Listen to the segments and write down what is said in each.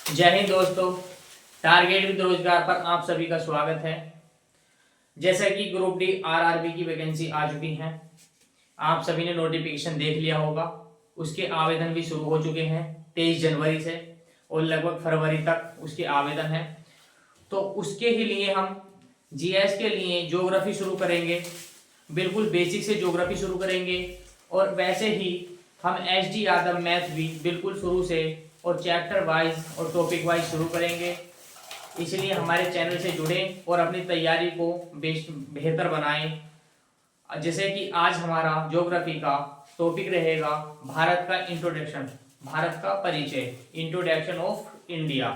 जय हिंद दोस्तों। Target with रोजगार पर आप सभी का स्वागत है। जैसा कि ग्रुप डी आरआरबी की वैकेंसी आ चुकी है, आप सभी ने नोटिफिकेशन देख लिया होगा। उसके आवेदन भी शुरू हो चुके हैं 23 जनवरी से और लगभग फरवरी तक उसके आवेदन है। तो उसके ही लिए हम जीएस के लिए ज्योग्राफी शुरू करेंगे, बिल्कुल बेसिक से ज्योग्राफी शुरू करेंगे। और वैसे ही हम एसडी यादव मैथ भी बिल्कुल शुरू से और चैप्टर वाइज और टॉपिक वाइज शुरू करेंगे। इसलिए हमारे चैनल से जुड़ें और अपनी तैयारी को बेहतर बनाएं। जैसे कि आज हमारा ज्योग्राफी का टॉपिक रहेगा भारत का इंट्रोडक्शन, भारत का परिचय, इंट्रोडक्शन ऑफ इंडिया।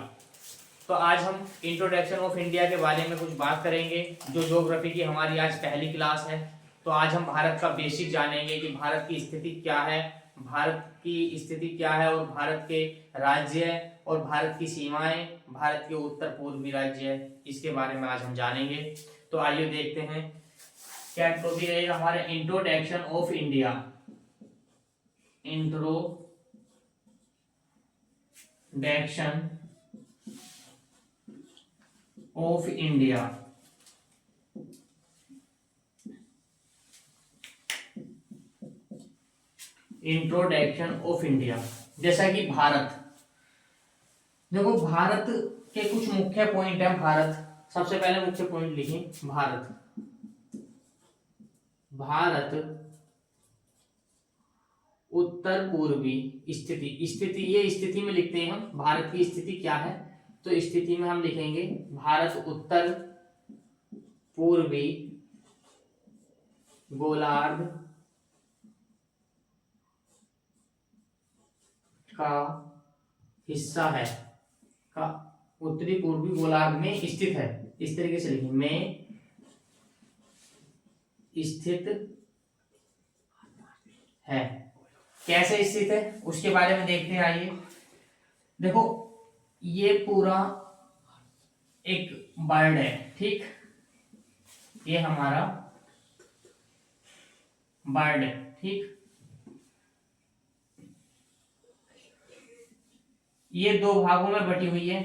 तो आज हम इंट्रोडक्शन ऑफ इंडिया के बारे में कुछ बात करेंगे, जो ज्योग्राफी की हमारी आज पहली क्लास है। तो आज हम भारत का बेसिक जानेंगे कि भारत की स्थिति क्या है, भारत की स्थिति क्या है और भारत के राज्य और भारत की सीमाएं, भारत के उत्तर पूर्वी राज्य, इसके बारे में आज हम जानेंगे। तो आइए देखते हैं क्या टॉपिक रहेगा हमारा। Introduction of India, introduction of India. Introduction of India, जैसा कि भारत, देखो भारत के कुछ मुख्य पॉइंट है। भारत, सबसे पहले मुख्य पॉइंट लिखें भारत। भारत उत्तर पूर्वी स्थिति, स्थिति ये स्थिति में लिखते हैं हम, भारत की स्थिति क्या है। तो स्थिति में हम लिखेंगे भारत उत्तर पूर्वी गोलार्ध का हिस्सा है, का उत्तरी पूर्वी गोलार्ध में स्थित है। इस तरीके से लिखें, में स्थित है। कैसे स्थित है उसके बारे में देखते हैं, आइए। देखो ये पूरा एक बर्ड है, ठीक, ये हमारा बर्ड है, ठीक। ये दो भागों में बटी हुई है।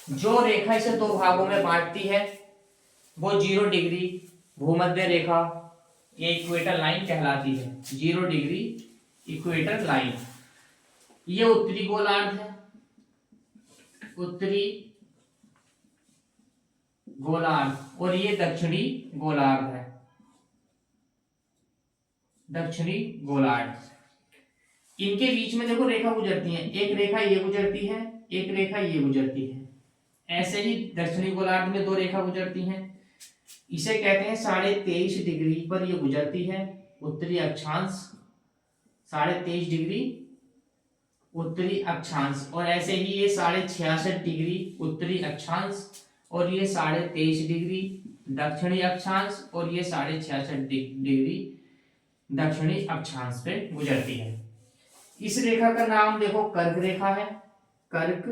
जो रेखा इसे दो भागों में बांटती है वो 0 डिग्री भूमध्य रेखा, ये इक्वेटर लाइन कहलाती है। 0 डिग्री इक्वेटर लाइन, ये उत्तरी गोलार्ध है, उत्तरी गोलार्ध, और ये दक्षिणी गोलार्ध है, दक्षिणी गोलार्ध। इनके बीच में देखो रेखा गुजरती है, एक रेखा ये गुजरती है, एक रेखा ये गुजरती है। ऐसे ही दक्षिणी गोलार्ध में 2 रेखा गुजरती हैं। इसे कहते हैं 23.5 डिग्री पर ये गुजरती है उत्तरी अक्षांश, 23.5 डिग्री उत्तरी अक्षांश। और ऐसे ही ये 66.5 डिग्री उत्तरी अक्षांश, और ये 23.5 डिग्री दक्षिणी अक्षांश, और ये 66.5 डिग्री दक्षिणी अक्षांश पे गुजरती है। इस रेखा का नाम देखो कर्क रेखा है, कर्क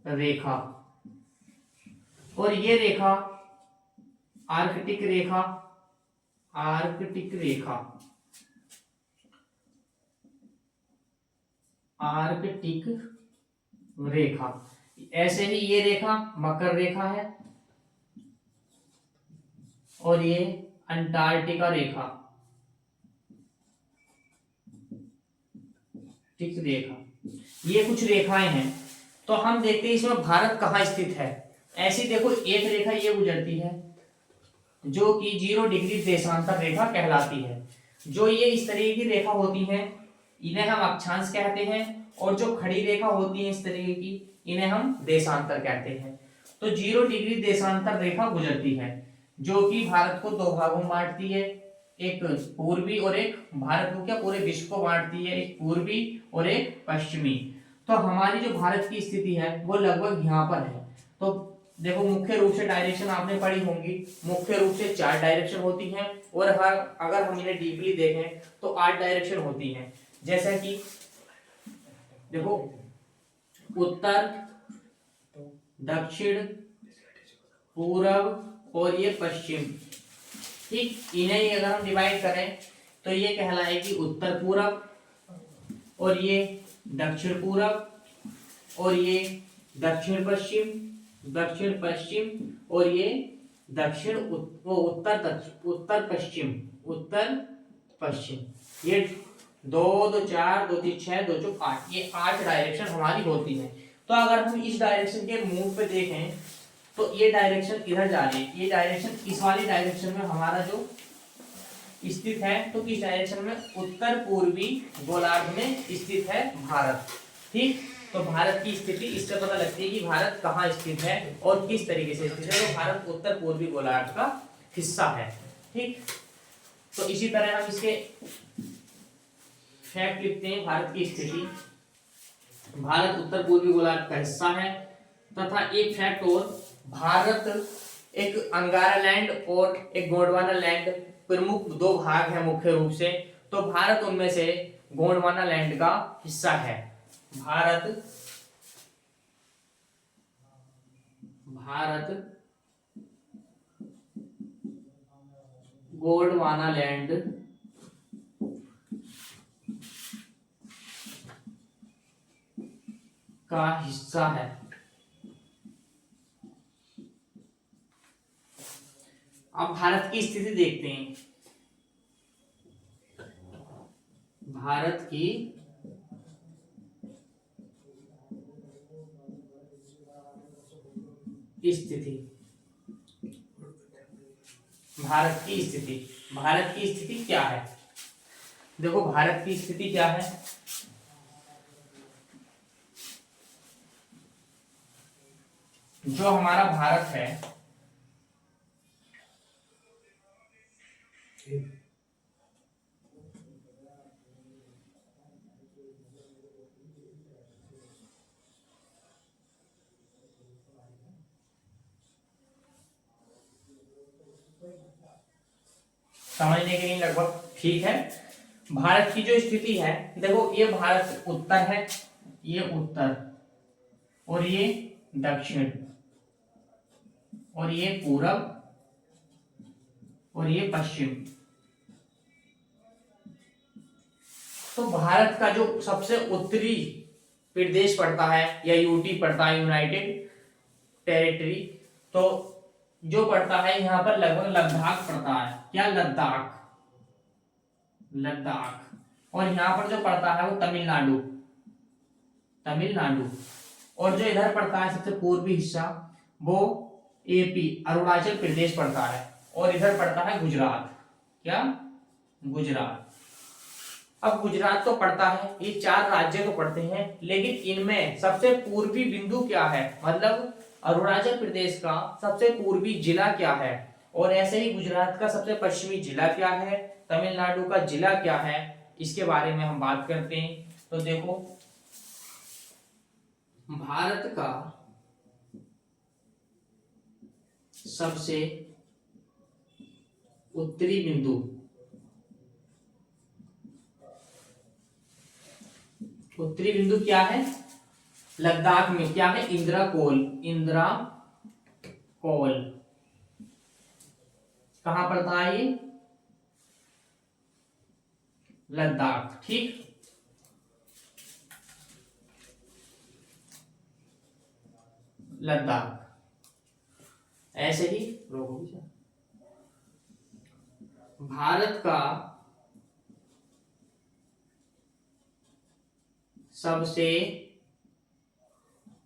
रेखा। और ये रेखा आर्कटिक रेखा, आर्कटिक रेखा, आर्कटिक रेखा। ऐसे ही ये रेखा मकर रेखा है, और ये अंटार्कटिका रेखा, ठीक रेखा। ये कुछ रेखाएं हैं। तो हम देखते हैं इसमें भारत कहाँ स्थित है। ऐसी देखो एक रेखा ये गुजरती है जो कि 0 डिग्री देशांतर रेखा कहलाती है। जो ये इस तरीके की रेखा होती हैं इन्हें हम अक्षांश कहते हैं, और जो खड़ी रेखा होती है इस तरीके की इन्हें हम देशांतर कहते हैं। तो 0 डिग्री देशांतर रेखा गुजरती है जो कि भारत को 2 भागों में बांटती है, एक पूर्वी और एक, भारत को क्या पूरे विश्व को बांटती है, एक पूर्वी और एक पश्चिमी। तो हमारी जो भारत की स्थिति है वो लगभग यहाँ पर है। तो देखो मुख्य रूप से डायरेक्शन आपने पढ़ी होंगी, मुख्य रूप से 4 डायरेक्शन होती हैं, और अगर हम इन्हें डीपली देखें तो 8 डायरेक्शन होती हैं। जैसा कि देखो उत्तर, दक्षिण, पूर्व और ये पश्चिम, ठीक। इन्हें अगर हम डिवाइड करें तो ये कहलाएगी उत्तर पूरब, और ये दक्षिण पूरब, और ये दक्षिण पश्चिम, दक्षिण पश्चिम, और ये उत्तर पश्चिम, उत्तर पश्चिम। ये 2 2 4 2 3 6 2 4 8, ये 8 डायरेक्शन हमारी होती है। तो अगर हम इस डायरेक्शन के मूव पे देखें तो ये डायरेक्शन इधर जा रही है, ये डायरेक्शन इस वाली डायरेक्शन में हमारा जो स्थित है, तो किस डायरेक्शन में, उत्तर पूर्वी गोलार्ध में स्थित है भारत। ठीक, तो भारत की स्थिति इससे पता लगती है कि भारत कहाँ स्थित है और किस तरीके से स्थित है। तो भारत उत्तर पूर्वी गोलार्ध का हिस्सा है। ठीक, तो इसी तरह हम इसके फैक्ट लिखते हैं। भारत की स्थिति, भारत उत्तर पूर्वी गोलार्ध का हिस्सा है। तथा एक फैक्ट और, भारत एक अंगारा लैंड और एक गोंडवाना लैंड प्रमुख 2 भाग हैं मुख्य रूप से। तो भारत उनमें से गोंडवाना लैंड का हिस्सा है। भारत गोंडवाना लैंड का हिस्सा है। अब भारत की स्थिति देखते हैं। भारत की स्थिति, भारत की स्थिति, भारत की स्थिति क्या है? देखो भारत की स्थिति क्या है। जो हमारा भारत है, समझने के लिए लगभग ठीक है। भारत की जो स्थिति है, देखो ये भारत उत्तर है, ये उत्तर, और ये दक्षिण, और ये पूरब, और ये पश्चिम। तो भारत का जो सबसे उत्तरी प्रदेश पड़ता है या यूटी पड़ता है, यूनाइटेड टेरिटरी, तो जो पड़ता है यहाँ पर लगभग लद्दाख पड़ता है। क्या? लद्दाख, लद्दाख। और यहाँ पर जो पड़ता है वो तमिलनाडु, तमिलनाडु। और जो इधर पड़ता है सबसे पूर्वी हिस्सा, वो एपी, अरुणाचल प्रदेश पड़ता है। और इधर पड़ता है गुजरात। क्या? गुजरात। अब गुजरात तो पड़ता है, ये 4 राज्य तो पड़ते हैं, लेकिन इनमें सबसे पूर्वी बिंदु क्या है, मतलब अरुणाचल प्रदेश का सबसे पूर्वी जिला क्या है, और ऐसे ही गुजरात का सबसे पश्चिमी जिला क्या है, तमिलनाडु का जिला क्या है, इसके बारे में हम बात करते हैं। तो देखो भारत का सबसे उत्तरी बिंदु, उत्तरी बिंदु क्या है? लद्दाख में क्या है? इंद्राकोल, इंद्राकोल। कहां पड़ता है ये? लद्दाख। ठीक, लद्दाख। ऐसे ही भारत का सबसे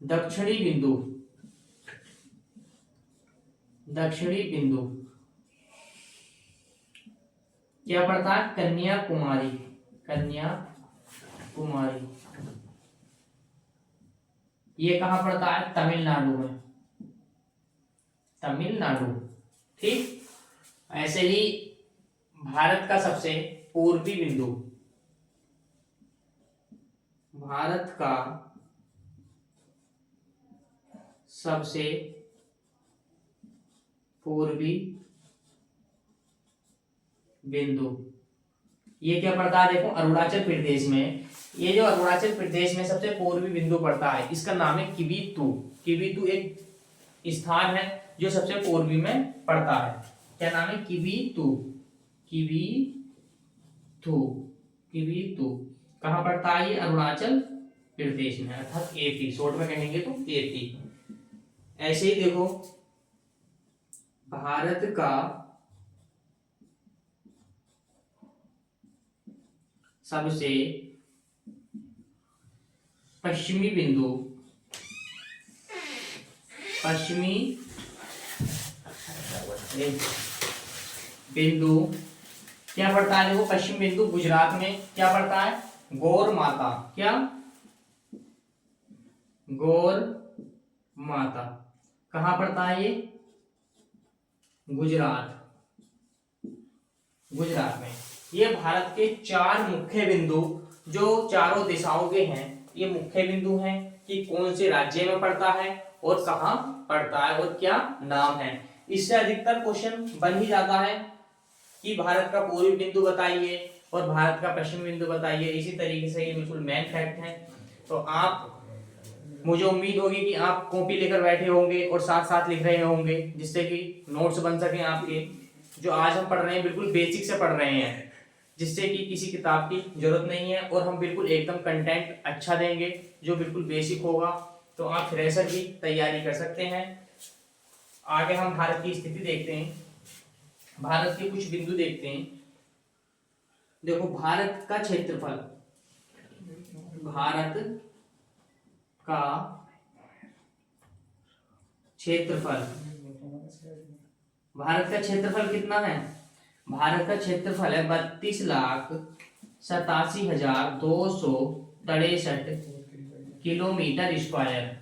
दक्षिणी बिंदु, दक्षिणी बिंदु क्या पड़ता है? कन्याकुमारी, कन्याकुमारी। ये कहां पड़ता है? तमिलनाडु में, तमिलनाडु। ठीक, ऐसे ही भारत का सबसे पूर्वी बिंदु, भारत का सबसे पूर्वी बिंदु, ये क्या पड़ता है? देखो अरुणाचल प्रदेश में, ये जो अरुणाचल प्रदेश में सबसे पूर्वी बिंदु पड़ता है, इसका नाम है किबिथु। किबिथु एक स्थान है जो सबसे पूर्वी में पड़ता है। क्या नाम है? किबिथु, किबिथु, किबिथु। कहां पड़ता है ये? अरुणाचल प्रदेश में, अर्थात एपी, शॉर्ट में कहेंगे तो एपी। ऐसे ही देखो भारत का सबसे पश्चिमी बिंदु, पश्चिमी बिंदु क्या पड़ता है? देखो पश्चिम बिंदु गुजरात में क्या पड़ता है? गौर माता। क्या? गौर माता कहाँ पड़ता है? ये गुजरात, गुजरात में। ये भारत के 4 मुख्य बिंदु जो चारों दिशाओं के हैं, ये मुख्य बिंदु हैं कि कौन से राज्य में पड़ता है और कहाँ पड़ता है और क्या नाम है। इससे अधिकतर क्वेश्चन बन ही जाता है कि भारत का पूर्वी बिंदु बताइए और भारत का पश्चिम बिंदु बताइए। इसी तरीके से ये बिल्कुल मेन फैक्ट है। तो आप, मुझे उम्मीद होगी कि आप कॉपी लेकर बैठे होंगे और साथ साथ लिख रहे होंगे, जिससे कि नोट्स बन सके आपके। जो आज हम पढ़ रहे हैं बिल्कुल बेसिक से पढ़ रहे हैं, जिससे कि किसी किताब की जरूरत नहीं है और हम बिल्कुल एकदम कंटेंट अच्छा देंगे जो बिल्कुल बेसिक होगा। तो आप फ्रेशर की तैयारी कर सकते हैं। आगे हम भारत की स्थिति देखते हैं, भारत के कुछ बिंदु देखते हैं। देखो भारत का क्षेत्रफल, भारत का क्षेत्रफल, भारत का क्षेत्रफल कितना है? भारत का क्षेत्रफल है 32,87,263 किलोमीटर स्क्वायर।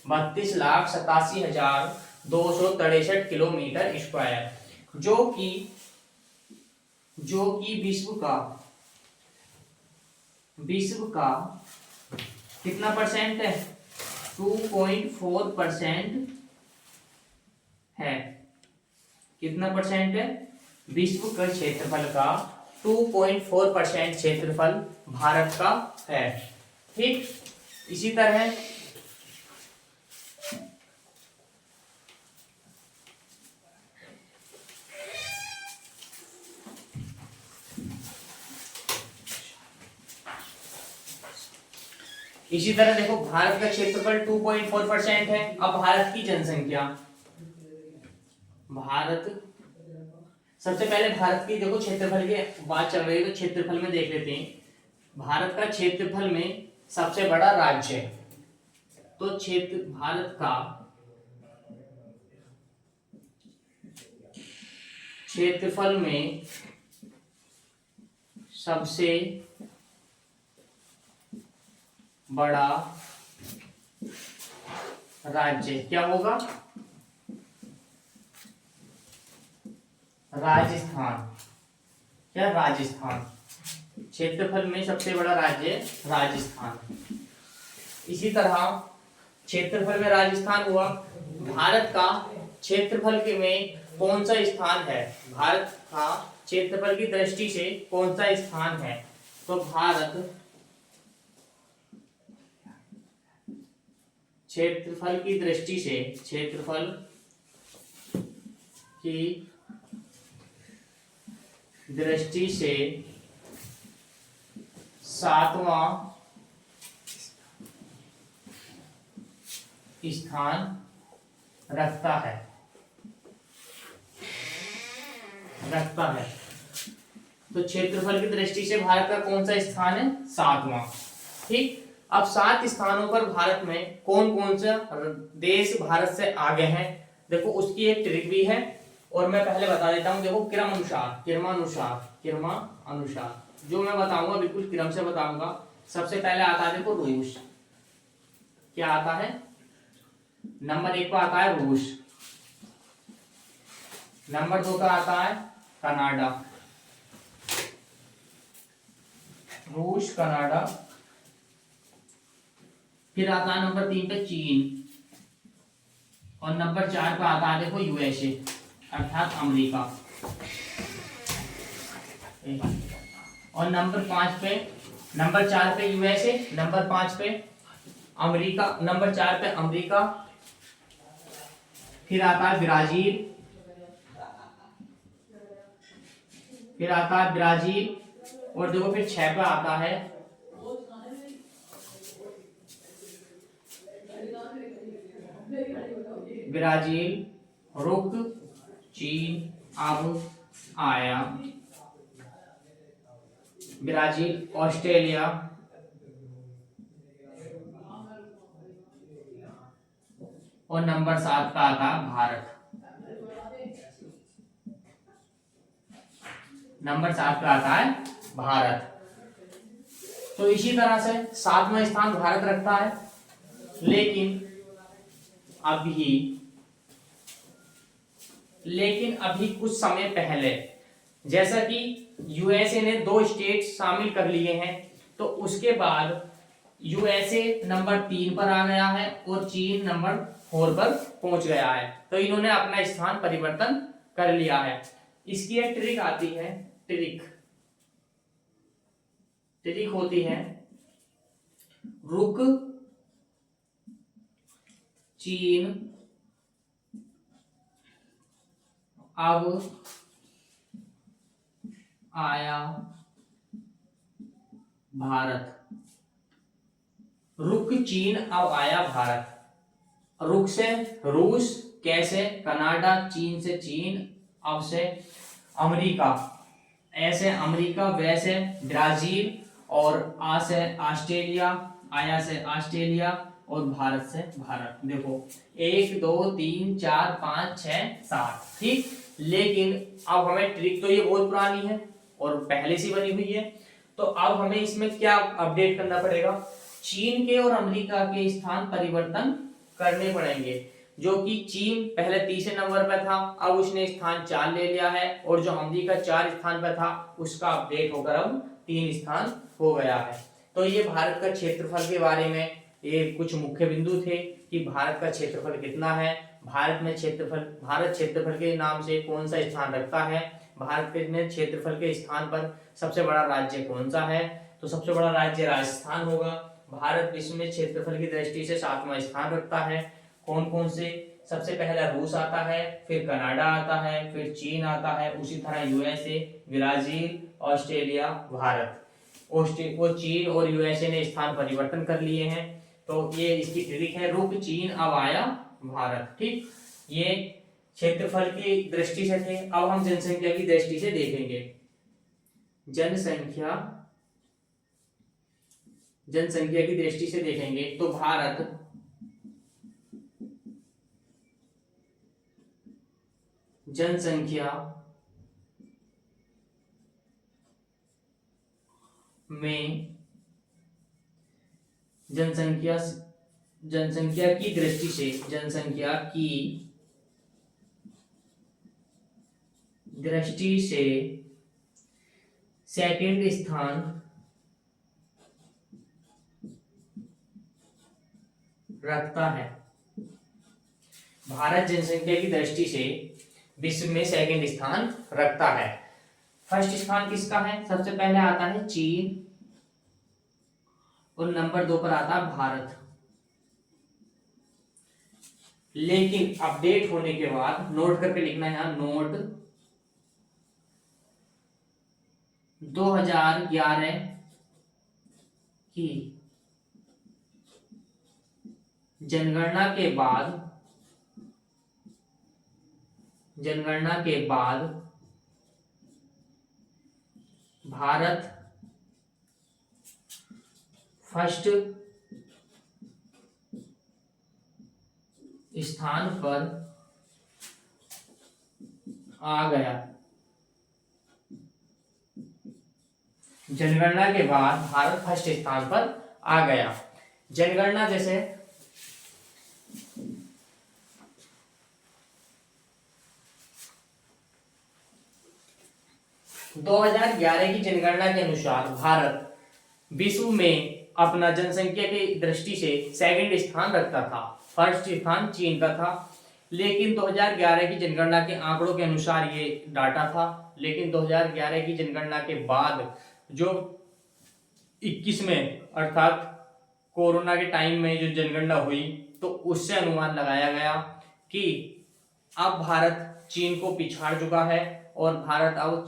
32,87,263 किलोमीटर स्क्वायर, जो कि विश्व का कितना परसेंट है? 2.4% है। कितना परसेंट है? विश्व का क्षेत्रफल का 2.4% क्षेत्रफल भारत का है। ठीक, इसी तरह देखो भारत का क्षेत्रफल 2.4% है। अब भारत की जनसंख्या, भारत, सबसे पहले भारत की देखो क्षेत्रफल की बात चल रही है तो क्षेत्रफल में देख लेते हैं। भारत का क्षेत्रफल में सबसे बड़ा राज्य, तो भारत का क्षेत्रफल में सबसे बड़ा राज्य क्या होगा? राजस्थान। क्या? राजस्थान। क्षेत्रफल में सबसे बड़ा राज्य राजस्थान। इसी तरह क्षेत्रफल में राजस्थान हुआ। भारत का क्षेत्रफल के में कौन सा स्थान है? भारत का क्षेत्रफल की दृष्टि से कौन सा स्थान है? तो भारत क्षेत्रफल की दृष्टि से, क्षेत्रफल की दृष्टि से 7वां स्थान रखता है। तो क्षेत्रफल की दृष्टि से भारत का कौन सा स्थान है? 7वां। ठीक, अब 7 स्थानों पर भारत में कौन कौन सा देश भारत से आगे हैं, देखो उसकी एक ट्रिक भी है और मैं पहले बता देता हूं। देखो क्रमानुसार जो मैं बताऊंगा बिल्कुल क्रम से बताऊंगा। सबसे पहले आता है देखो रूस। क्या आता है? नंबर 1 पर आता है रूस। नंबर 2 पर आता है कनाडा। रूस, कनाडा। फिर आता है नंबर 3 पे चीन। और नंबर 4 पे आता है देखो यूएसए, अर्थात अमेरिका। और नंबर 4 पे यूएसए, नंबर 5 पे अमेरिका, नंबर 4 पे अमेरिका। फिर आता है ब्राजील, और देखो फिर 6 पे आता है ब्राजील, रुक, चीन अब आया, ब्राजील, ऑस्ट्रेलिया और नंबर 7 का आता भारत। नंबर 7 का आता है भारत। तो इसी तरह से 7वां स्थान भारत रखता है, लेकिन अभी कुछ समय पहले जैसा कि यूएसए ने 2 स्टेट शामिल कर लिए हैं, तो उसके बाद यूएसए नंबर 3 पर आ गया है और चीन नंबर 4 पर पहुंच गया है। तो इन्होंने अपना स्थान परिवर्तन कर लिया है। इसकी एक ट्रिक आती है, ट्रिक होती है रुक, चीन अब आया भारत। रुक, चीन अब आया भारत। रुक से रूस, कैसे कनाडा, चीन से चीन, अब से अमेरिका, ऐसे अमेरिका, वैसे ब्राजील और आ से ऑस्ट्रेलिया, आया से ऑस्ट्रेलिया और भारत से भारत। देखो 1 2 3 4 5 6 7, ठीक। लेकिन अब हमें ट्रिक, तो ये बहुत पुरानी है और पहले से बनी हुई है, तो अब हमें इसमें क्या अपडेट करना पड़ेगा, चीन के और अमेरिका के स्थान परिवर्तन करने पड़ेंगे। जो कि चीन पहले तीसरे नंबर पर था, अब उसने स्थान 4 ले लिया है, और जो अमेरिका 4 स्थान पर था उसका अपडेट होकर अब 3 स्थान हो गया है। तो ये भारत का क्षेत्रफल के बारे में ये कुछ मुख्य बिंदु थे कि भारत का क्षेत्रफल कितना है, भारत क्षेत्रफल के नाम से कौन सा स्थान रखता है, भारत के क्षेत्रफल के स्थान पर सबसे बड़ा राज्य कौन सा है, तो सबसे बड़ा राज्य राजस्थान होगा। भारत विश्व में क्षेत्रफल की दृष्टि से 7वां स्थान रखता है। कौन कौन से, सबसे पहला रूस आता है, फिर कनाडा आता है, फिर चीन आता है, उसी तरह यूएसए, ब्राजील, ऑस्ट्रेलिया, भारत। चीन और यूएसए ने स्थान परिवर्तन कर लिए हैं। तो ये इसकी ट्रिक है, रुक, चीन अब आया भारत, ठीक। ये क्षेत्रफल की दृष्टि से थे। अब हम जनसंख्या की दृष्टि से देखेंगे। जनसंख्या की दृष्टि से देखेंगे तो भारत जनसंख्या में जनसंख्या की दृष्टि से सेकंड स्थान रखता है। भारत जनसंख्या की दृष्टि से विश्व में सेकंड स्थान रखता है। फर्स्ट स्थान किसका है, सबसे पहले आता है चीन और नंबर 2 पर आता है भारत। लेकिन अपडेट होने के बाद नोट करके लिखना है, यहां नोट 2011 की जनगणना के बाद भारत फर्स्ट स्थान पर आ गया। जनगणना के बाद भारत फर्स्ट स्थान पर आ गया। जनगणना जैसे 2011 की जनगणना के अनुसार भारत विश्व में अपना जनसंख्या की दृष्टि से सेकंड स्थान रखता था, फर्स्ट स्थान चीन का था। लेकिन 2011 की जनगणना के आंकड़ों के अनुसार ये डाटा था। लेकिन 2011 की जनगणना के बाद जो 21 में अर्थात कोरोना के टाइम में जो जनगणना हुई, तो उससे अनुमान लगाया गया कि अब भारत चीन को पिछाड़ चुका है और भारत अब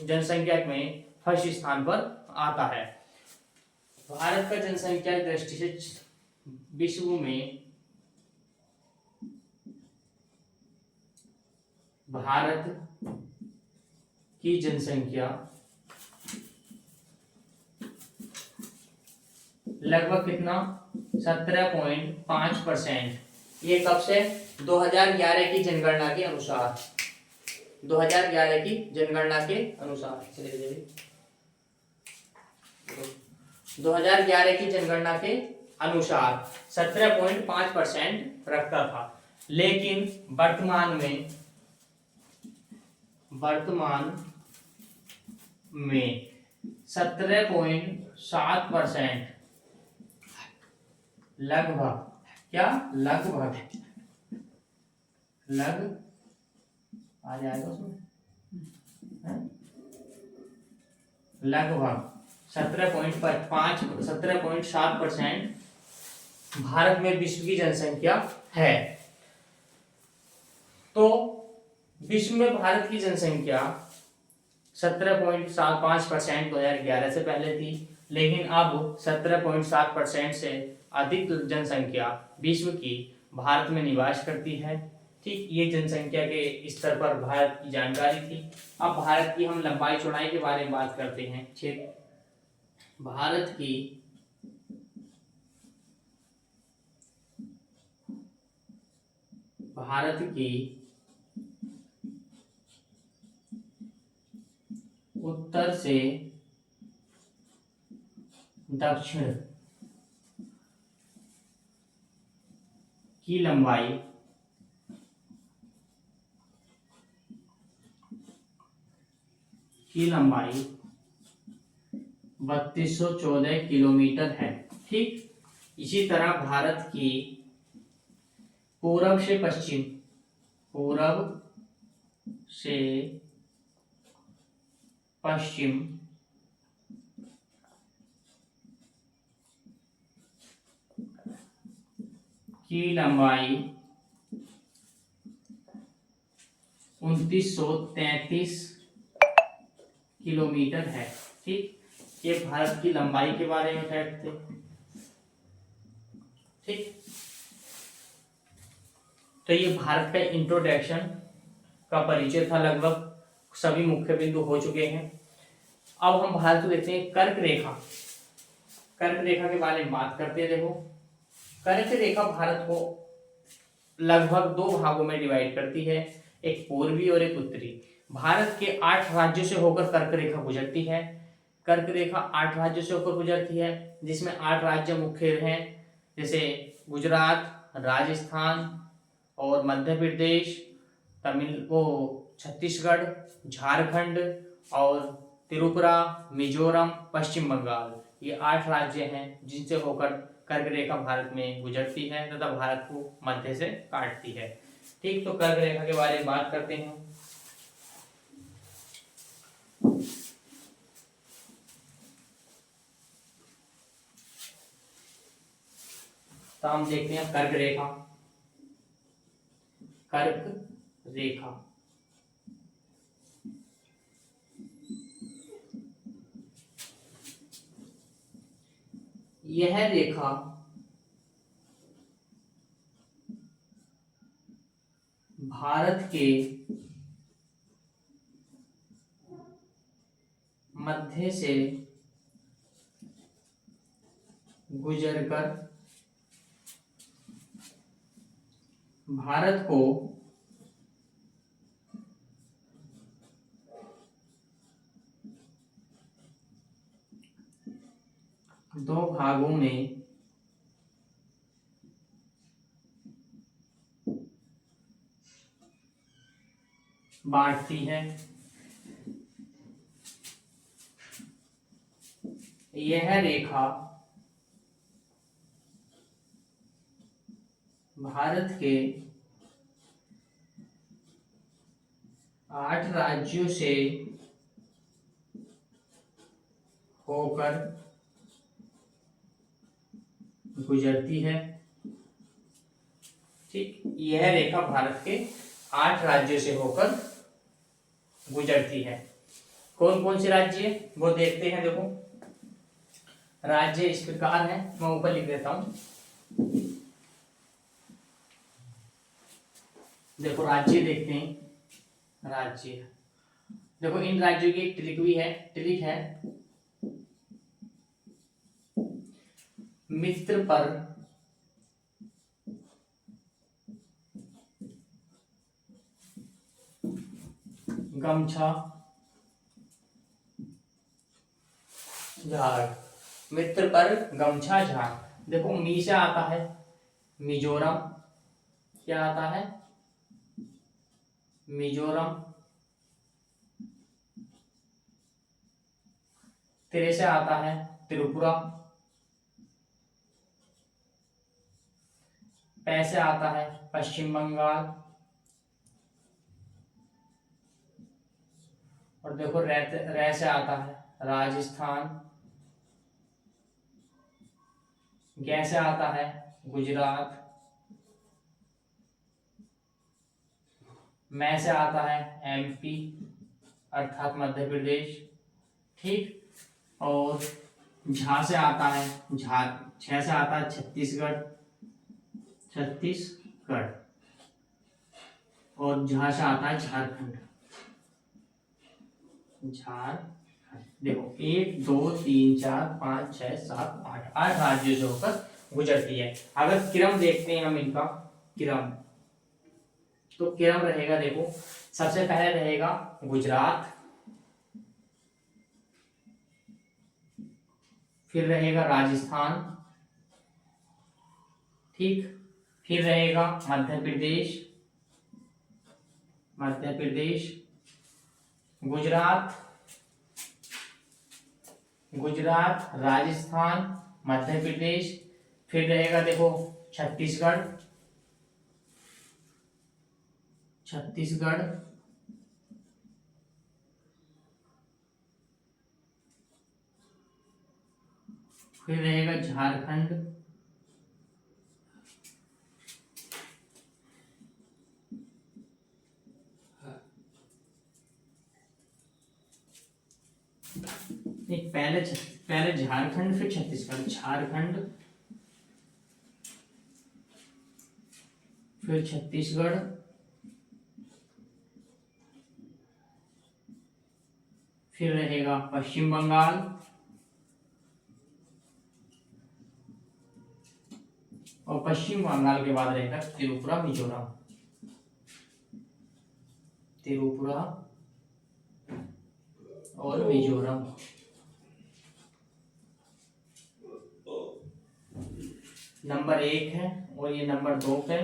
जनसंख्या में फर्स्ट स्थान पर आता है। भारत का जनसंख्या की दृष्टि से विश्व में भारत की जनसंख्या लगभग कितना 17.5%। ये कब से? 2011 की जनगणना के अनुसार, 2011 की जनगणना के अनुसार, 2011 की जनगणना के अनुसार 17.5% रखता था। लेकिन वर्तमान में 17.7% लगभग, क्या लगभग आ जाएगा उसमें, लगभग 17.7% भारत में विश्व की जनसंख्या है। तो विश्व में भारत की जनसंख्या 17.75% 2011 से पहले थी, लेकिन अब 17.7% से अधिक जनसंख्या विश्व की भारत में निवास करती है। ठीक, ये जनसंख्या के स्तर पर भारत की जानकारी थी। अब भारत की हम लंबाई चौड़ाई के बारे में बात करते हैं। भारत की उत्तर से दक्षिण की लंबाई 3214 किलोमीटर है। ठीक, इसी तरह भारत की पूरब से पश्चिम की लंबाई 2933 किलोमीटर है। ठीक, ये भारत की लंबाई के बारे में फैक्ट थे। ठीक, तो ये भारत का इंट्रोडक्शन का परिचय था। लगभग सभी मुख्य बिंदु हो चुके हैं। अब हम भारत को देखते हैं कर्क रेखा के बारे में बात करते हैं। देखो, कर्क रेखा भारत को लगभग 2 भागों में डिवाइड करती है, एक पूर्वी और एक उत्तरी। भारत के 8 राज्यों से होकर कर्क रेखा गुजरती है। कर्क रेखा 8 राज्यों से होकर गुजरती है, जिसमें 8 राज्य मुख्य हैं, जैसे गुजरात, राजस्थान और मध्य प्रदेश, छत्तीसगढ़, झारखंड और त्रिपुरा, मिजोरम, पश्चिम बंगाल। ये 8 राज्य हैं जिनसे होकर कर्क रेखा भारत में गुजरती है तथा भारत को मध्य से काटती है। ठीक, तो कर्क रेखा के बारे में बात करते हैं। तो हम देखते हैं कर्क रेखा। यह रेखा भारत के मध्य से गुजरकर भारत को दो भागों में बांटती है। यह रेखा भारत के 8 राज्यों से होकर गुजरती है। ठीक, यह रेखा भारत के 8 राज्यों से होकर गुजरती है। कौन कौन से राज्य वो देखते हैं। देखो, राज्य इस प्रकार है, मैं ऊपर लिख देता हूं। देखो, राज्य देखते हैं। राज्य। देखो इन राज्यों की एक ट्रिक है मित्र पर गमछा झाड़। मित्र पर गमछा झाड़। देखो मी से आता है मिजोरम, क्या आता है मिजोरम। तिरे से आता है त्रिपुरा। पै से आता है पश्चिम बंगाल। और देखो रै से आता है राजस्थान। गै से आता है गुजरात। मै से आता है एमपी अर्थात मध्य प्रदेश, ठीक। और झा से आता है छ से आता है छत्तीसगढ़ और झा से आता है झारखंड। देखो 1 2 3 4 5 6 7 8 राज्यों से होकर गुजरती है। अगर क्रम देखते हैं हम इनका क्रम, तो क्रम रहेगा, देखो सबसे पहले रहेगा गुजरात, फिर रहेगा राजस्थान, ठीक, फिर रहेगा मध्य प्रदेश, गुजरात, राजस्थान, मध्य प्रदेश, फिर रहेगा देखो छत्तीसगढ़, फिर रहेगा झारखंड, पहले झारखंड फिर छत्तीसगढ़, झारखंड फिर छत्तीसगढ़, फिर रहेगा पश्चिम बंगाल, और पश्चिम बंगाल के बाद रहेगा त्रिपुरा मिजोरम, और मिजोरम। नंबर 1 है और ये नंबर 2 पे,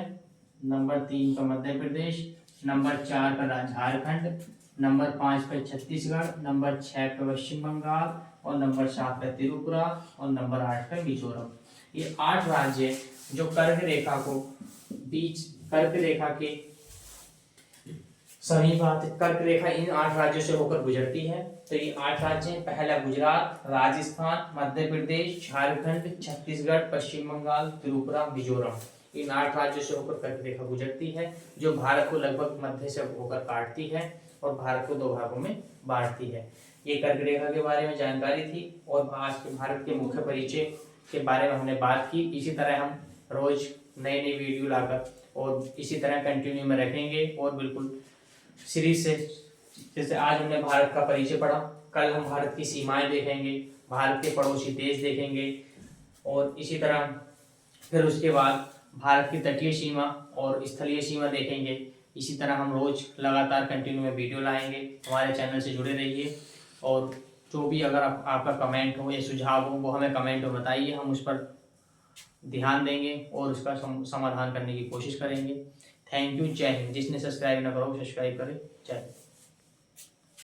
नंबर 3 पे मध्य प्रदेश, नंबर 4 पे झारखंड, नंबर 5 पे छत्तीसगढ़, नंबर 6 पे पश्चिम बंगाल, और नंबर 7 पे त्रिपुरा, और नंबर 8 पे मिजोरम। ये 8 राज्य जो कर्क रेखा के समीपात कर्क रेखा इन 8 राज्यों से होकर गुजरती है। तो ये 8 राज्य हैं। पहला गुजरात, राजस्थान, मध्य प्रदेश, झारखंड, छत्तीसगढ़, पश्चिम बंगाल, त्रिपुरा, मिजोरम। इन 8 राज्यों से होकर कर्क रेखा गुजरती है, जो भारत को लगभग मध्य से होकर काटती है और भारत को 2 भागों में बांटती है। ये कर्क रेखा के बारे में जानकारी थी, और आज के भारत के मुख्य परिचय के बारे में हमने बात की। इसी तरह हम रोज नई वीडियो लाकर और इसी तरह कंटिन्यू में रखेंगे, और बिल्कुल सीरीज से, जैसे आज हमने भारत का परिचय पढ़ा, कल हम भारत की सीमाएं देखेंगे, भारत के पड़ोसी देश देखेंगे, और इसी तरह फिर उसके बाद भारत की तटीय सीमा और स्थलीय सीमा देखेंगे। इसी तरह हम रोज लगातार कंटिन्यू में वीडियो लाएंगे। हमारे चैनल से जुड़े रहिए, और जो भी अगर आपका कमेंट हो या सुझाव हो वो हमें कमेंट में बताइए, हम उस पर ध्यान देंगे और उसका समाधान करने की कोशिश करेंगे। थैंक यू, जय हिंद। जिसने सब्सक्राइब ना करो सब्सक्राइब करें। जय हिंद।